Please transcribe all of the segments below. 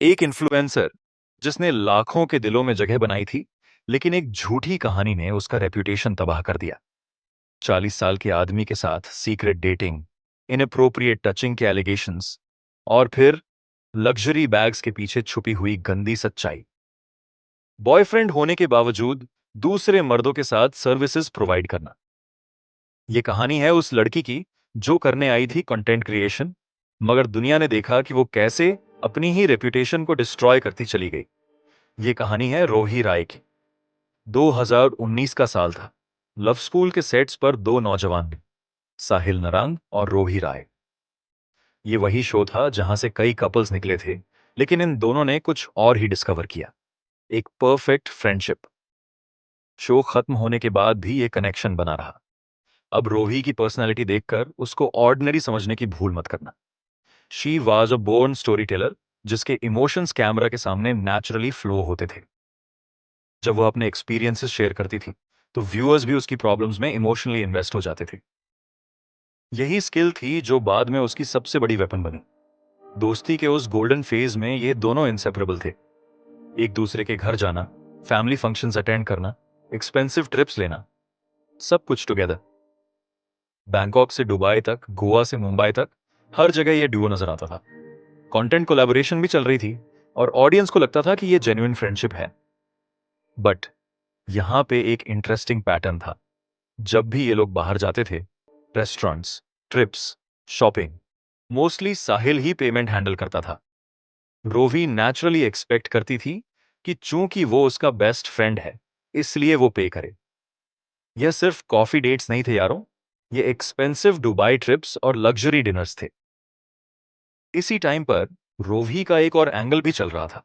एक इन्फ्लुएंसर जिसने लाखों के दिलों में जगह बनाई थी, लेकिन एक झूठी कहानी ने उसका रेप्यूटेशन तबाह कर दिया। 40 साल के आदमी के साथ सीक्रेट डेटिंग, इनअप्रोप्रिएट टचिंग के एलिगेशंस और फिर लग्जरी बैग्स के पीछे छुपी हुई गंदी सच्चाई। बॉयफ्रेंड होने के बावजूद दूसरे मर्दों के साथ सर्विसेज प्रोवाइड करना। ये कहानी है उस लड़की की जो करने आई थी कंटेंट क्रिएशन, मगर दुनिया ने देखा कि वो कैसे अपनी ही रेप्यूटेशन को डिस्ट्रॉय करती चली गई। ये कहानी है रोही राय की। 2019 का साल था। लव स्कूल के सेट्स पर दो नौजवान, साहिल नरांग और रोही राय। ये वही शो था जहां से कई कपल्स निकले थे, लेकिन इन दोनों ने कुछ और ही डिस्कवर किया। एक परफेक्ट फ्रेंडशिप। शो खत्म होने के बाद भी ये कनेक्शन बना रहा। अब रोही की पर्सनैलिटी देखकर उसको ऑर्डिनरी समझने की भूल मत करना। She was a born story teller, जिसके इमोशंस कैमरा के सामने नेचुरली फ्लो होते थे। जब वो अपने एक्सपीरियंसेस शेयर करती थी, तो व्यूअर्स भी उसकी प्रॉब्लम्स में इमोशनली इन्वेस्ट हो जाते थे। यही स्किल थी जो बाद में उसकी सबसे बड़ी वेपन बनी। दोस्ती के उस गोल्डन फेज में ये दोनों इंसेपरेबल थे। एक दूसरे के घर जाना, फैमिली फंक्शंस अटेंड करना, एक्सपेंसिव ट्रिप्स लेना, सब कुछ टुगेदर। बैंकॉक से दुबई तक, गोवा से मुंबई तक, हर जगह ये डुओ नजर आता था। कंटेंट कोलैबोरेशन भी चल रही थी और ऑडियंस को लगता था कि ये जेन्युइन फ्रेंडशिप है। बट यहां पे एक इंटरेस्टिंग पैटर्न था। जब भी ये लोग बाहर जाते थे, रेस्टोरेंट्स, ट्रिप्स, शॉपिंग, मोस्टली साहिल ही पेमेंट हैंडल करता था। रोवी नेचुरली एक्सपेक्ट करती थी कि चूंकि वो उसका बेस्ट फ्रेंड है, इसलिए वो पे करे। यह सिर्फ कॉफी डेट्स नहीं थे यारों, ये एक्सपेंसिव दुबई ट्रिप्स और लग्जरी डिनर्स थे। इसी टाइम पर रोवी का एक और एंगल भी चल रहा था,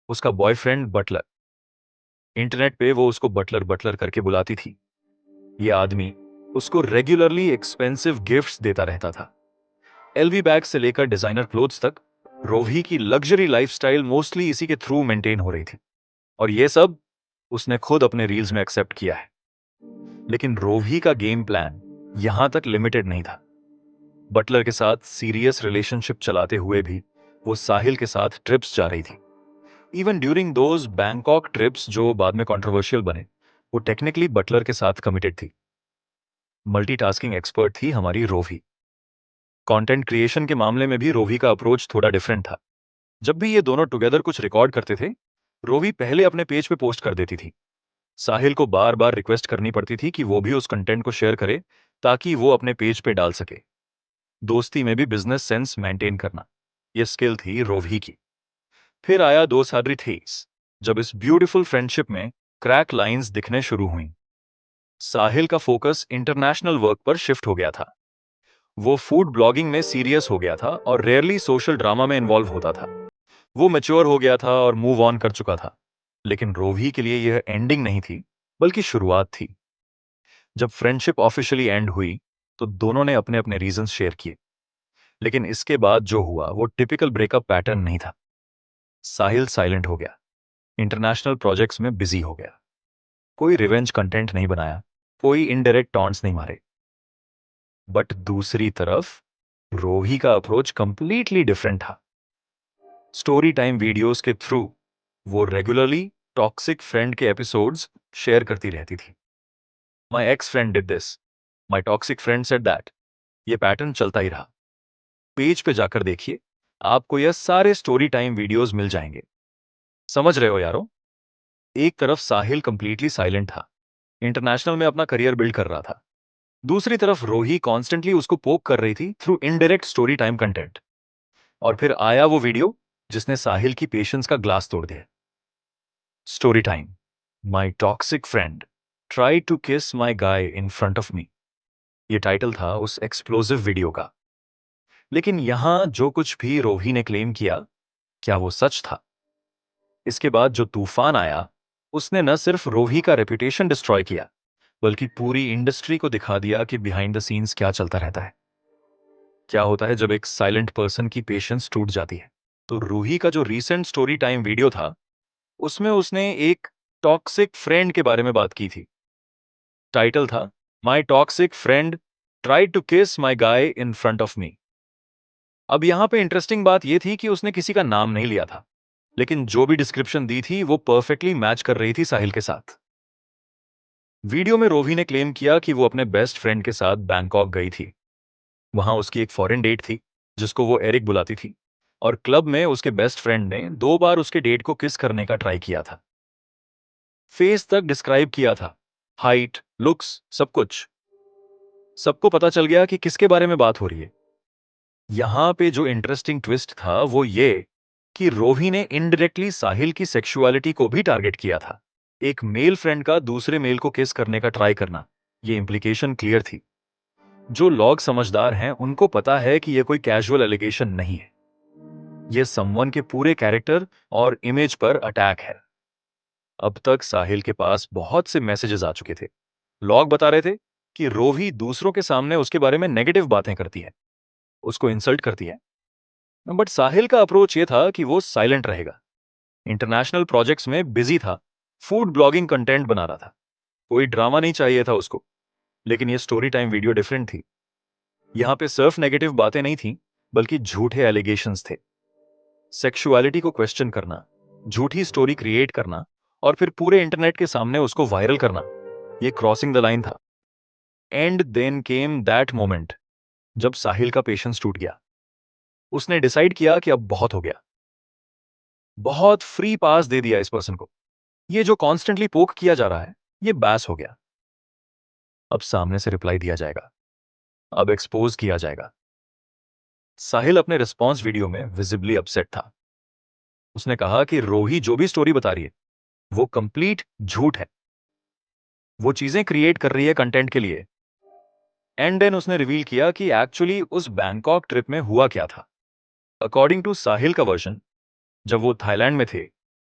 उसका बॉयफ्रेंड बटलर। इंटरनेट पे वो उसको बटलर बटलर करके बुलाती थी। ये आदमी उसको रेगुलरली एक्सपेंसिव गिफ्ट्स देता रहता था। एलवी बैग से लेकर डिजाइनर क्लोथ्स तक, रोवी की लग्जरी लाइफस्टाइल मोस्टली इसी के थ्रू मेंटेन हो रही थी। और ये सब उसने खुद अपने रील्स में एक्सेप्ट किया है। लेकिन रोवी का गेम प्लान यहां तक लिमिटेड नहीं था। बटलर के साथ सीरियस रिलेशनशिप चलाते हुए भी वो साहिल के साथ ट्रिप्स जा रही थी। Even during those Bangkok trips जो बाद में कंट्रोवर्शियल बने, वो टेक्निकली बटलर के साथ कमिटेड थी। मल्टीटास्किंग एक्सपर्ट थी हमारी रोवी। कंटेंट क्रिएशन के मामले में भी रोवी का अप्रोच थोड़ा डिफरेंट था। जब भी ये दोनों टुगेदर कुछ रिकॉर्ड करते थे, रोवी पहले अपने पेज पे पोस्ट कर देती थी। साहिल को बार बार रिक्वेस्ट करनी पड़ती थी कि वो भी उस कंटेंट को शेयर करे, ताकि वो अपने पेज पे डाल सके। दोस्ती में भी बिजनेस सेंस मेंटेन करना, यह स्किल थी रोवी की। फिर आया दो सादरी थीस, जब इस ब्यूटीफुल फ्रेंडशिप में क्रैक लाइंस दिखने शुरू हुई। साहिल का फोकस इंटरनेशनल वर्क पर शिफ्ट हो गया था। वो फूड ब्लॉगिंग में सीरियस हो गया था और रेयरली सोशल ड्रामा में इन्वॉल्व होता था। वो मैच्योर हो गया था और मूव ऑन कर चुका था। लेकिन रोवी के लिए यह एंडिंग नहीं थी, बल्कि शुरुआत थी। जब फ्रेंडशिप ऑफिशियली एंड हुई, तो दोनों ने अपने अपने रीजंस शेयर किए। लेकिन इसके बाद जो हुआ वो टिपिकल ब्रेकअप पैटर्न नहीं था। साहिल साइलेंट हो गया, इंटरनेशनल प्रोजेक्ट्स में बिजी हो गया, कोई रिवेंज कंटेंट नहीं बनाया, कोई इनडायरेक्ट टॉन्ट्स नहीं मारे। बट दूसरी तरफ रोही का अप्रोच कंप्लीटली डिफरेंट था। स्टोरी टाइम वीडियोस के थ्रू वो रेगुलरली टॉक्सिक फ्रेंड के एपिसोड्स शेयर करती रहती थी। My ex friend did this, my toxic friend said that. ये पैटर्न चलता ही रहा। पेज पे जाकर देखिए, आपको यह सारे स्टोरी टाइम वीडियोस मिल जाएंगे। समझ रहे हो यारो? एक तरफ साहिल कंप्लीटली साइलेंट था, इंटरनेशनल में अपना करियर बिल्ड कर रहा था। दूसरी तरफ रोही कॉन्स्टेंटली उसको पोक कर रही थी through indirect story time content. और फिर आया वो वीडियो जिसने साहिल की पेशेंस का ग्लास तोड़ दिया। Story time, my toxic friend try to kiss my guy in front of me. ये टाइटल था उस एक्सप्लोसिव वीडियो का। लेकिन यहां जो कुछ भी रोही ने क्लेम किया, क्या वो सच था? इसके बाद जो तूफान आया, उसने न सिर्फ रोही का रेपुटेशन डिस्ट्रॉय किया, बल्कि पूरी इंडस्ट्री को दिखा दिया कि बिहाइंड द सीन्स क्या चलता रहता है। क्या होता है जब एक साइलेंट पर्सन की पेशेंस टूट जाती है। तो रूही का जो रीसेंट स्टोरी टाइम वीडियो था, उसमें उसने एक टॉक्सिक फ्रेंड के बारे में बात की थी। टाइटल था माई toxic friend try to kiss my guy in front of me. अब यहां पे इंटरेस्टिंग बात यह थी कि उसने किसी का नाम नहीं लिया था। लेकिन जो भी डिस्क्रिप्शन दी थी वो परफेक्टली मैच कर रही थी साहिल के साथ। वीडियो में रोवी ने क्लेम किया कि वो अपने बेस्ट फ्रेंड के साथ बैंकॉक गई थी। वहां उसकी एक फॉरेन डेट थी जिसको वो एरिक बुलाती थी, और क्लब में उसके बेस्ट फ्रेंड ने 2 बार उसके डेट को किस करने का ट्राई किया था। फेस तक डिस्क्राइब किया था, हाइट, लुक्स, सब कुछ। सबको पता चल गया कि किसके बारे में बात हो रही है। यहां पे जो इंटरेस्टिंग ट्विस्ट था वो ये कि रोवी ने इनडायरेक्टली साहिल की सेक्सुअलिटी को भी टारगेट किया था। एक मेल फ्रेंड का दूसरे मेल को किस करने का ट्राई करना, ये इंप्लीकेशन क्लियर थी। जो लोग समझदार हैं उनको पता है कि यह कोई कैजुअल एलिगेशन नहीं है, यह समवन के पूरे कैरेक्टर और इमेज पर अटैक है। अब तक साहिल के पास बहुत से मैसेजेस आ चुके थे। लोग बता रहे थे कि रोवी दूसरों के सामने उसके बारे में नेगेटिव बातें करती है, उसको इंसल्ट करती है। बट साहिल का अप्रोच ये था कि वो साइलेंट रहेगा, इंटरनेशनल प्रोजेक्ट्स में बिजी था, फूड ब्लॉगिंग कंटेंट बना रहा था, कोई ड्रामा नहीं चाहिए था उसको। लेकिन ये स्टोरी टाइम वीडियो डिफरेंट थी। यहां पे सिर्फ नेगेटिव बातें नहीं थी, बल्कि झूठे एलिगेशंस थे। सेक्सुअलिटी को क्वेश्चन करना, झूठी स्टोरी क्रिएट करना और फिर पूरे इंटरनेट के सामने उसको वायरल करना, ये क्रॉसिंग द लाइन था। And then came that moment जब साहिल का पेशेंस टूट गया। उसने डिसाइड किया कि अब बहुत हो गया, बहुत फ्री पास दे दिया इस पर्सन को। ये जो कॉन्स्टेंटली पोक किया जा रहा है, ये बैस हो गया। अब सामने से रिप्लाई दिया जाएगा, अब एक्सपोज किया जाएगा। साहिल अपने रिस्पॉन्स वीडियो में विजिबली अपसेट था। उसने कहा कि रोही जो भी स्टोरी बता रही है वो कंप्लीट झूठ है, वो चीजें क्रिएट कर रही है कंटेंट के लिए। एंड देन उसने रिवील किया कि एक्चुअली उस बैंकॉक ट्रिप में हुआ क्या था। अकॉर्डिंग टू साहिल का वर्जन, जब वो थाईलैंड में थे,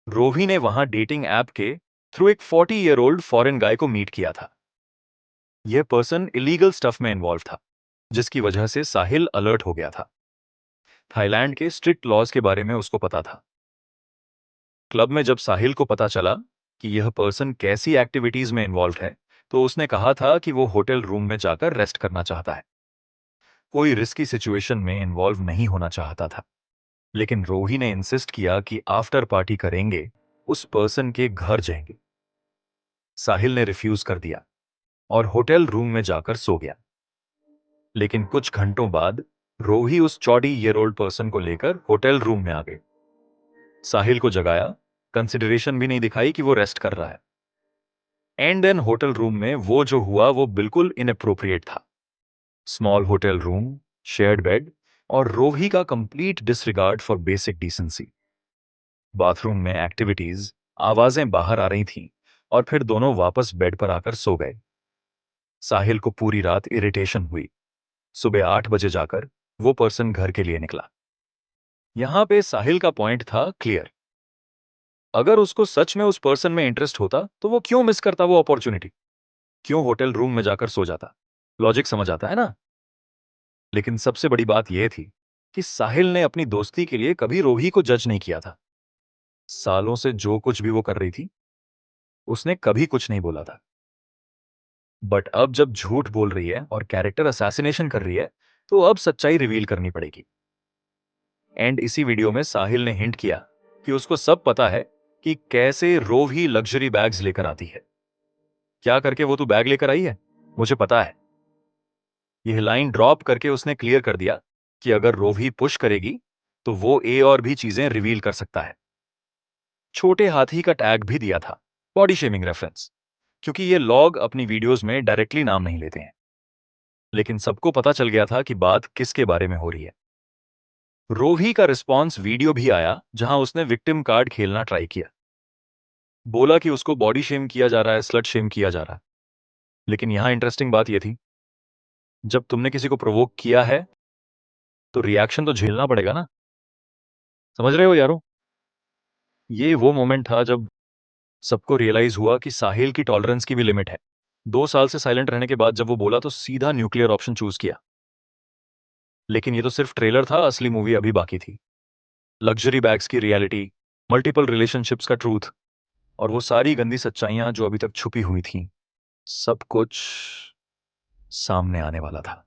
रोही ने वहां डेटिंग ऐप के थ्रू एक 40 ईयर ओल्ड फॉरेन गाय को मीट किया था। यह पर्सन इलीगल स्टफ में इन्वॉल्व था, जिसकी वजह से साहिल अलर्ट हो गया था। थाईलैंड के स्ट्रिक्ट लॉज के बारे में उसको पता था। क्लब में जब साहिल को पता चला कि यह पर्सन कैसी एक्टिविटीज में इन्वॉल्व है, तो उसने कहा था कि वो होटल रूम में जाकर रेस्ट करना चाहता है, कोई रिस्की सिचुएशन में इन्वॉल्व नहीं होना चाहता था। लेकिन रोही ने इंसिस्ट किया कि आफ्टर पार्टी करेंगे, उस पर्सन के घर जाएंगे। साहिल ने रिफ्यूज कर दिया और होटल रूम में जाकर सो गया। लेकिन कुछ घंटों बाद रोही उस 40 ईयर ओल्ड पर्सन को लेकर होटल रूम में आ गई। साहिल को जगाया, कंसिडरेशन भी नहीं दिखाई कि वो रेस्ट कर रहा है। एंड देन होटल रूम में वो जो हुआ वो बिल्कुल इनअप्रोप्रिएट था। Small hotel room, shared bed और रोही का complete disregard for basic decency. Bathroom में एक्टिविटीज, आवाजें बाहर आ रही थीं और फिर दोनों वापस बेड पर आकर सो गए। साहिल को पूरी रात इरिटेशन हुई। सुबह 8 बजे जाकर वो पर्सन घर के लिए निकला। यहां पे साहिल का पॉइंट था क्लियर। अगर उसको सच में उस पर्सन में इंटरेस्ट होता तो वो क्यों मिस करता वो अपॉर्चुनिटी, क्यों होटल रूम में जाकर सो जाता। लॉजिक समझ आता है ना। लेकिन सबसे बड़ी बात यह थी कि साहिल ने अपनी दोस्ती के लिए कभी रोही को जज नहीं किया था। सालों से जो कुछ भी वो कर रही थी, उसने कभी कुछ नहीं बोला था। बट अब जब झूठ बोल रही है और कैरेक्टर असैसिनेशन कर रही है, तो अब सच्चाई रिवील करनी पड़ेगी। एंड इसी वीडियो में साहिल ने हिंट किया कि उसको सब पता है कि कैसे रोही लग्जरी बैग्स लेकर आती है। क्या करके वो तू बैग लेकर आई है, मुझे पता है। यह लाइन ड्रॉप करके उसने क्लियर कर दिया कि अगर रोही पुश करेगी तो वो ए और भी चीजें रिवील कर सकता है। छोटे हाथी का टैग भी दिया था, बॉडी शेमिंग रेफरेंस, क्योंकि ये लोग अपनी वीडियोस में डायरेक्टली नाम नहीं लेते हैं। लेकिन सबको पता चल गया था कि बात किसके बारे में हो रही है। रोही का रिस्पॉन्स वीडियो भी आया जहां उसने विक्टिम कार्ड खेलना ट्राई किया। बोला कि उसको बॉडी शेम किया जा रहा है, स्लट शेम किया जा रहा है। लेकिन यहां इंटरेस्टिंग बात यह थी, जब तुमने किसी को प्रोवोक किया है तो रिएक्शन तो झेलना पड़ेगा ना। समझ रहे हो यारो। ये वो मोमेंट था जब सबको रियलाइज हुआ कि साहिल की टॉलरेंस की भी लिमिट है। 2 साल से साइलेंट रहने के बाद जब वो बोला तो सीधा न्यूक्लियर ऑप्शन चूज किया। लेकिन ये तो सिर्फ ट्रेलर था, असली मूवी अभी बाकी थी। लग्जरी बैग्स की रियलिटी, मल्टीपल रिलेशनशिप्स का ट्रूथ और वो सारी गंदी सच्चाइयां जो अभी तक छुपी हुई थीं, सब कुछ सामने आने वाला था।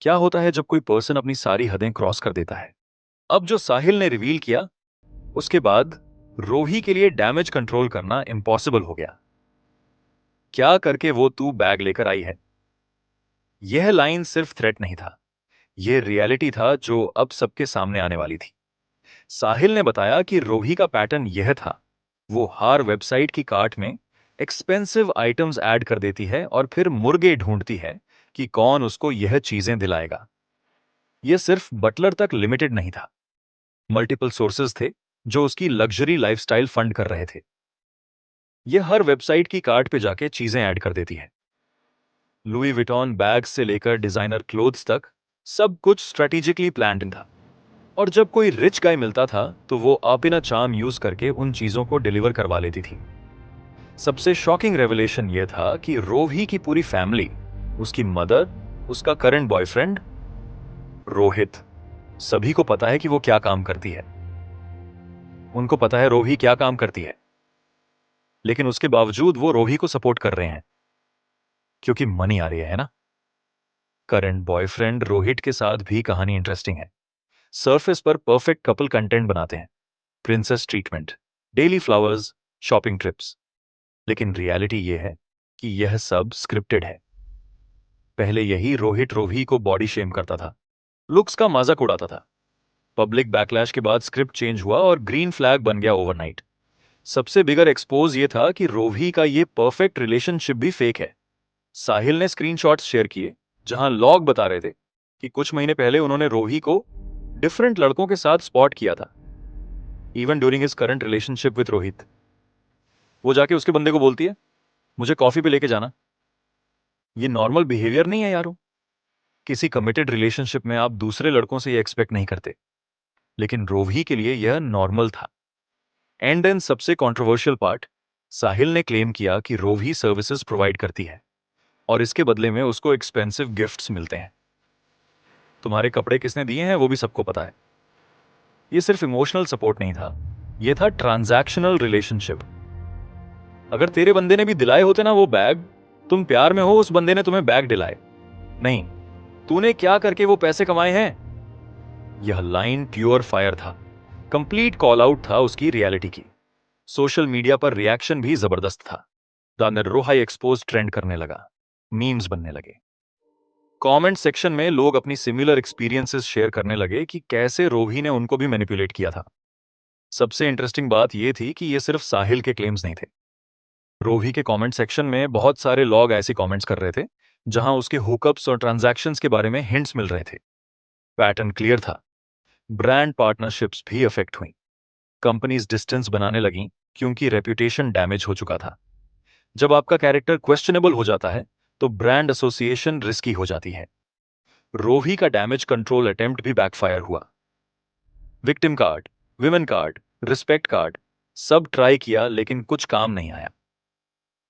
क्या होता है जब कोई पर्सन अपनी सारी हदें क्रॉस कर देता है। अब जो साहिल ने रिवील किया उसके बाद रोही के लिए डैमेज कंट्रोल करना इम्पॉसिबल हो गया। क्या करके वो तू बैग लेकर आई है? यह लाइन सिर्फ थ्रेट नहीं था, यह रियलिटी था जो अब सबके सामने आने वाली थी। साहिल ने बताया कि रोही का पैटर्न यह था, वो हर वेबसाइट की कार्ट में एक्सपेंसिव आइटम्स ऐड कर देती है और फिर मुर्गे ढूंढती है कि कौन उसको यह चीजें दिलाएगा। यह सिर्फ बटलर तक लिमिटेड नहीं था, मल्टीपल सोर्सेज थे जो उसकी लग्जरी लाइफस्टाइल फंड कर रहे थे। यह हर वेबसाइट की कार्ट पे जाके चीजें ऐड कर देती है। लुई विटॉन बैग से लेकर डिजाइनर क्लोथ्स तक सब कुछ स्ट्रेटेजिकली प्लान्ड था। और जब कोई रिच गाय मिलता था तो वो आपिना चार्म यूज करके उन चीजों को डिलीवर करवा लेती थी। सबसे शॉकिंग रेवलेशन यह था कि रोही की पूरी फैमिली, उसकी मदर, उसका करंट बॉयफ्रेंड रोहित, सभी को पता है कि वो क्या काम करती है। उनको पता है रोही क्या काम करती है, लेकिन उसके बावजूद वो रोही को सपोर्ट कर रहे हैं क्योंकि मनी आ रही है ना। करंट बॉयफ्रेंड रोहित के साथ भी कहानी इंटरेस्टिंग है। सरफेस पर परफेक्ट कपल कंटेंट बनाते हैं, princess treatment, daily flowers, shopping trips. लेकिन रियलिटी यह है कि यह सब स्क्रिप्टेड है। पहले यही रोहित रोही को बॉडी शेम करता था, लुक्स का मजाक उड़ाता था। पब्लिक बैकलैश के बाद स्क्रिप्ट चेंज हुआ और ग्रीन फ्लैग बन गया ओवरनाइट। सबसे बिगर एक्सपोज ये था कि रोही का ये परफेक्ट रिलेशनशिप भी फेक है। साहिल ने स्क्रीनशॉट्स शेयर किए जहां लॉग बता रहे थे कि कुछ महीने पहले उन्होंने रोही को डिफरेंट लड़कों के साथ स्पॉट किया था, even during his current relationship with Rohit. वो जाके उसके बंदे को बोलती है, मुझे कॉफी पे लेके जाना। ये नॉर्मल बिहेवियर नहीं है यारो। किसी कमिटेड रिलेशनशिप में आप दूसरे लड़कों से ये एक्सपेक्ट नहीं करते, लेकिन रोही के लिए यह नॉर्मल था। एंड देन सबसे कंट्रोवर्शियल पार्ट, साहिल ने क्लेम किया कि रोही सर्विसेज प्रोवाइड करती है और इसके बदले में उसको एक्सपेंसिव गिफ्ट्स मिलते हैं। तुम्हारे कपड़े किसने दिए हैं वो भी सबको पता है। ये सिर्फ इमोशनल सपोर्ट नहीं था, ये था ट्रांजैक्शनल रिलेशनशिप। अगर तेरे बंदे ने भी दिलाए होते ना वो बैग, तुम प्यार में हो, उस बंदे ने तुम्हें बैग दिलाए नहीं, तूने क्या करके वो पैसे कमाए हैं। यह लाइन प्योर फायर था, कंप्लीट कॉल आउट था उसकी रियलिटी की। सोशल मीडिया पर रिएक्शन भी जबरदस्त था। द नरोहा एक्सपोज ट्रेंड करने लगा, मीम्स बनने लगे। कमेंट सेक्शन में लोग अपनी सिमिलर एक्सपीरियंसेस शेयर करने लगे कि कैसे रोही ने उनको भी मैनिपुलेट किया था। सबसे इंटरेस्टिंग बात यह थी कि यह सिर्फ साहिल के क्लेम्स नहीं थे। रोही के कमेंट सेक्शन में बहुत सारे लोग ऐसे कमेंट्स कर रहे थे जहां उसके हुकअप्स और ट्रांजैक्शंस के बारे में हिंट्स मिल रहे थे। पैटर्न क्लियर था, ब्रांड पार्टनरशिप्स भी अफेक्ट हुई। कंपनीज डिस्टेंस बनाने लगी क्योंकि रेपुटेशन डैमेज हो चुका था। जब आपका कैरेक्टर क्वेश्चनेबल हो जाता है तो ब्रांड एसोसिएशन रिस्की हो जाती है। रोही का डैमेज कंट्रोल अटेम्प्ट भी बैकफायर हुआ। Victim card, women card, respect card, सब ट्राई किया लेकिन कुछ काम नहीं आया।